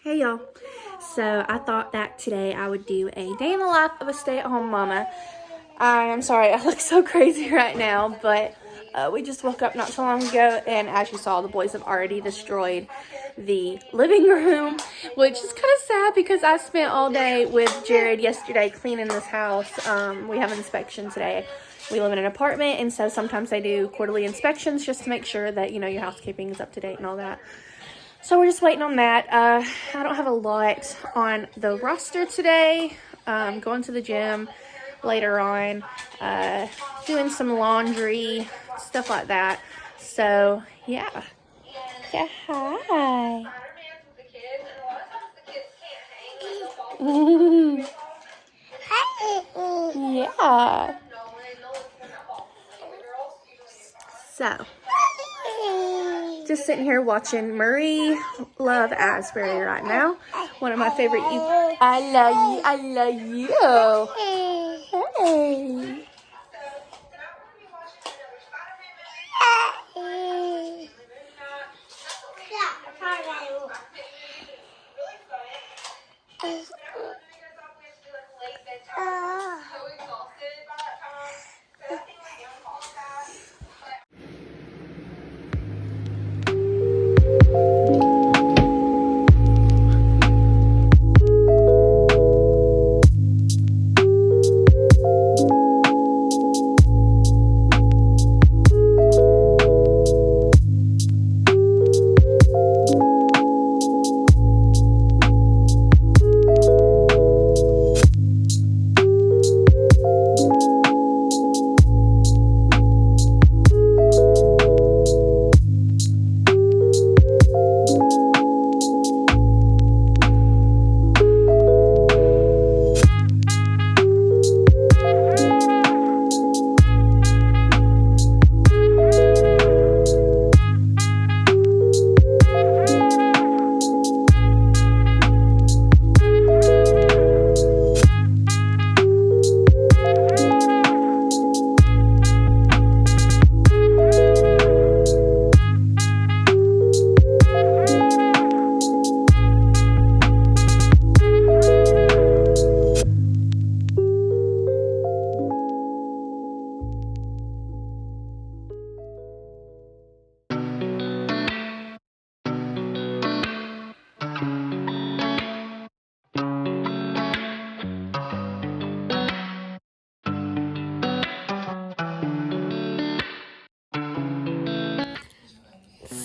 Hey y'all. So I thought that today I would do a day in the life of a stay-at-home mama. I am sorry I look so crazy right now, but we just woke up not so long ago, and as you saw, the boys have already destroyed the living room, which is kind of sad because I spent all day with Jared yesterday cleaning this house. We have an inspection today. We live in an apartment, and so sometimes they do quarterly inspections just to make sure that, you know, your housekeeping is up to date and all that. So we're just waiting on that. I don't have a lot on the roster today. Going to the gym later on, doing some laundry, stuff like that. So yeah. Yeah, hi. Yeah. So, just sitting here watching Marie Love Asbury right now. One of my favorite. I love you. I love you. Hey.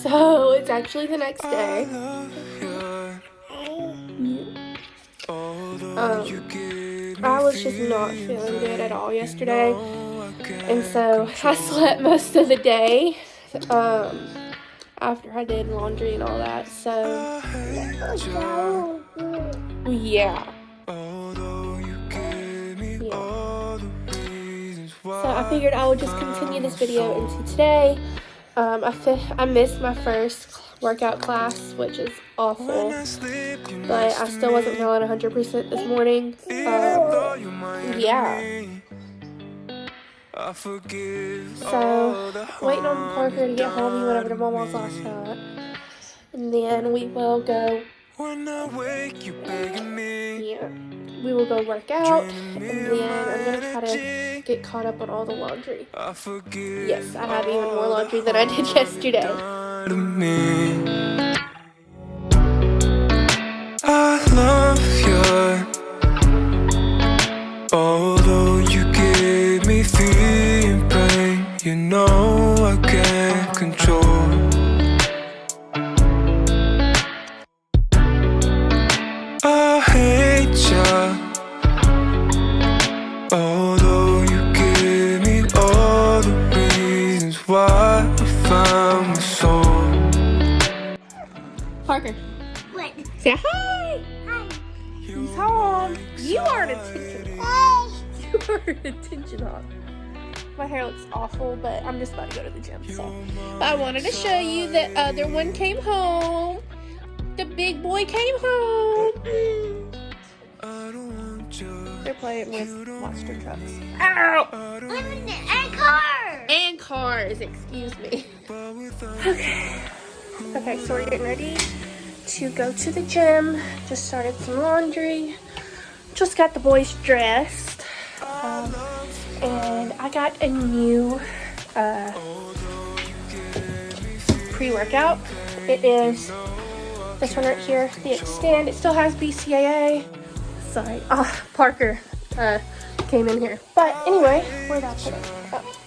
So it's actually the next day. I was just not feeling good at all yesterday, and so I slept most of the day after I did laundry and all that. So yeah. So I figured I would just continue this video into today. I missed my first workout class, which is awful, but I still wasn't feeling 100% this morning. Yeah. So, waiting on Parker to get home. He went over to Mama's last night, and then we will go. Yeah. We will go work out, and then I'm going to try to get caught up on all the laundry. Yes, I have even more laundry than I did yesterday. I love you, although you gave me fear pain, you know I can't control. I hate you, although you give me all the reasons why I found my soul. Parker. What? Say hi. Hi. He's home. You are an attention hog. You are an attention hog. My hair looks awful, but I'm just about to go to the gym. So, but I wanted to show you that other one came home. The big boy came home. They're playing with monster trucks. Ow! And cars. And cars, excuse me. Okay. Okay, so we're getting ready to go to the gym. Just started some laundry. Just got the boys dressed. And I got a new pre-workout. It is this one right here, the Extend. It still has BCAA. Sorry, Parker came in here. But anyway, where'd I put it? Oh.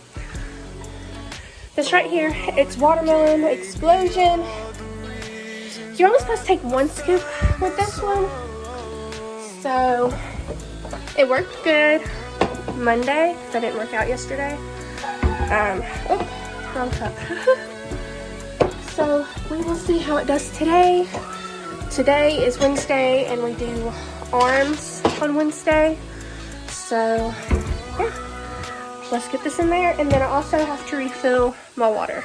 This right here, it's Watermelon Explosion. You're only supposed to take 1 scoop with this one. So it worked good Monday, because I didn't work out yesterday. Wrong cup. So we will see how it does today. Today is Wednesday, and we do arms on Wednesday. So yeah, let's get this in there. And then I also have to refill my water,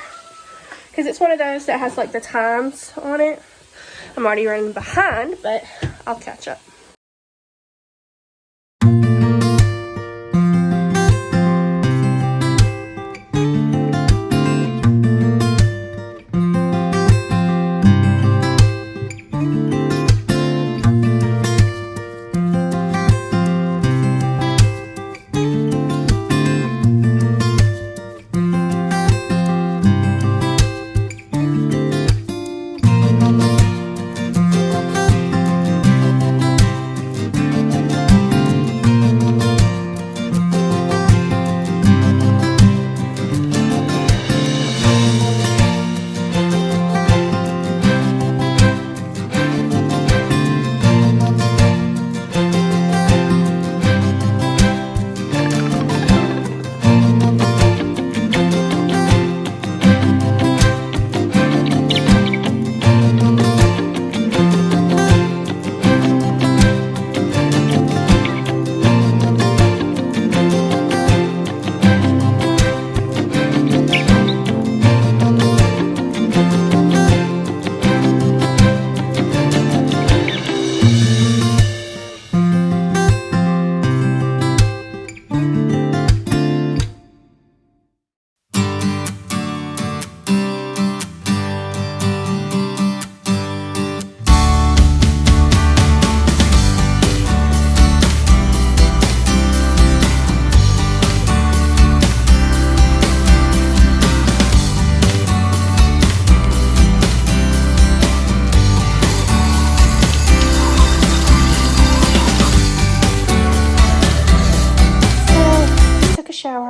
because it's one of those that has like the times on it. I'm already running behind, but I'll catch up.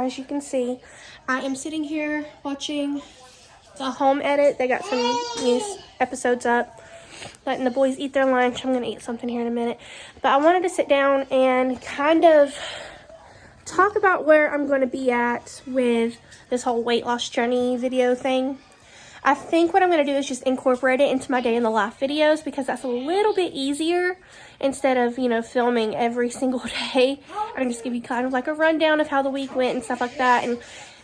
As you can see, I am sitting here watching the home edit. They got some new episodes up, letting the boys eat their lunch. I'm gonna eat something here in a minute, but I wanted to sit down and kind of talk about where I'm going to be at with this whole weight loss journey video thing. I think what I'm going to do is just incorporate it into my day in the life videos, because that's a little bit easier instead of, you know, filming every single day. I can just give you kind of like a rundown of how the week went and stuff like that,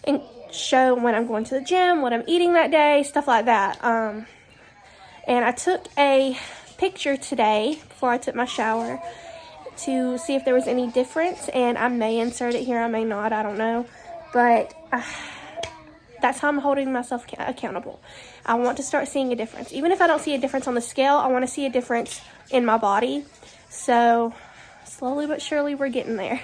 and show when I'm going to the gym, what I'm eating that day, stuff like that. And I took a picture today before I took my shower to see if there was any difference, and I may insert it here, I may not, I don't know, but that's how I'm holding myself accountable. I want to start seeing a difference. Even if I don't see a difference on the scale, I want to see a difference in my body. So slowly but surely we're getting there.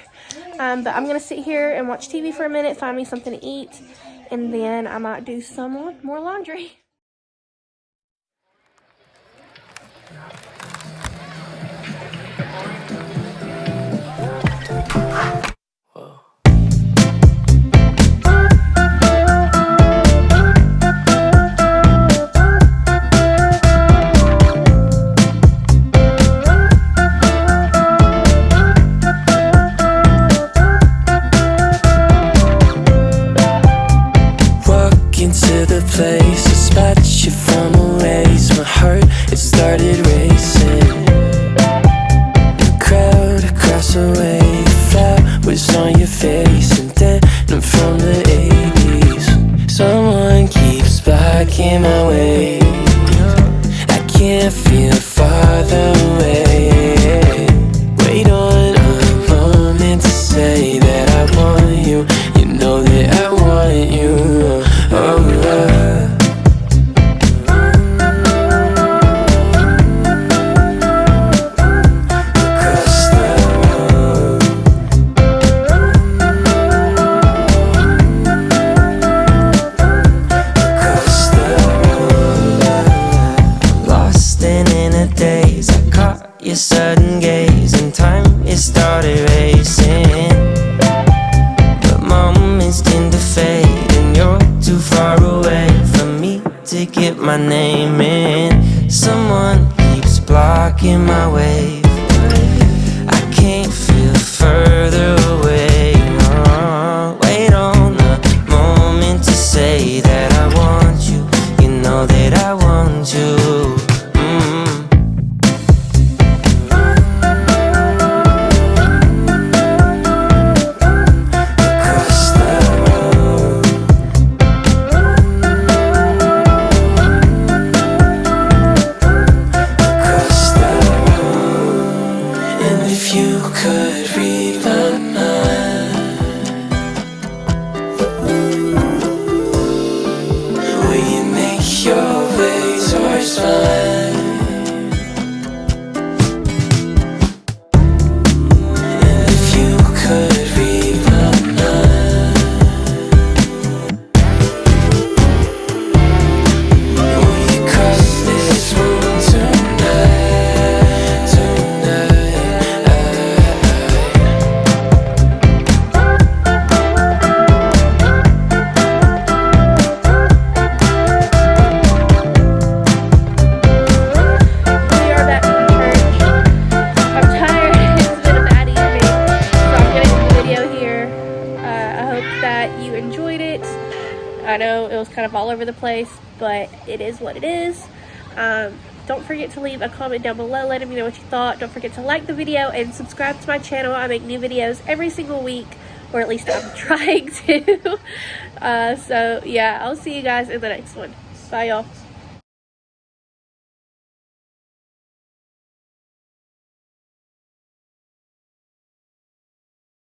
But I'm going to sit here and watch TV for a minute, find me something to eat, and then I might do some more laundry. just fine. And if you could read my mind, will you cross this room tonight? We are back from church. I'm tired. It's been a bad evening, so I'm gonna end the video here. I hope that you enjoyed it. I know it was kind of all over the place, but it is what it is. Don't forget to leave a comment down below letting me know what you thought. Don't forget to like the video and subscribe to my channel. I make new videos every single week, or at least I'm trying to. So yeah, I'll see you guys in the next one. Bye, y'all.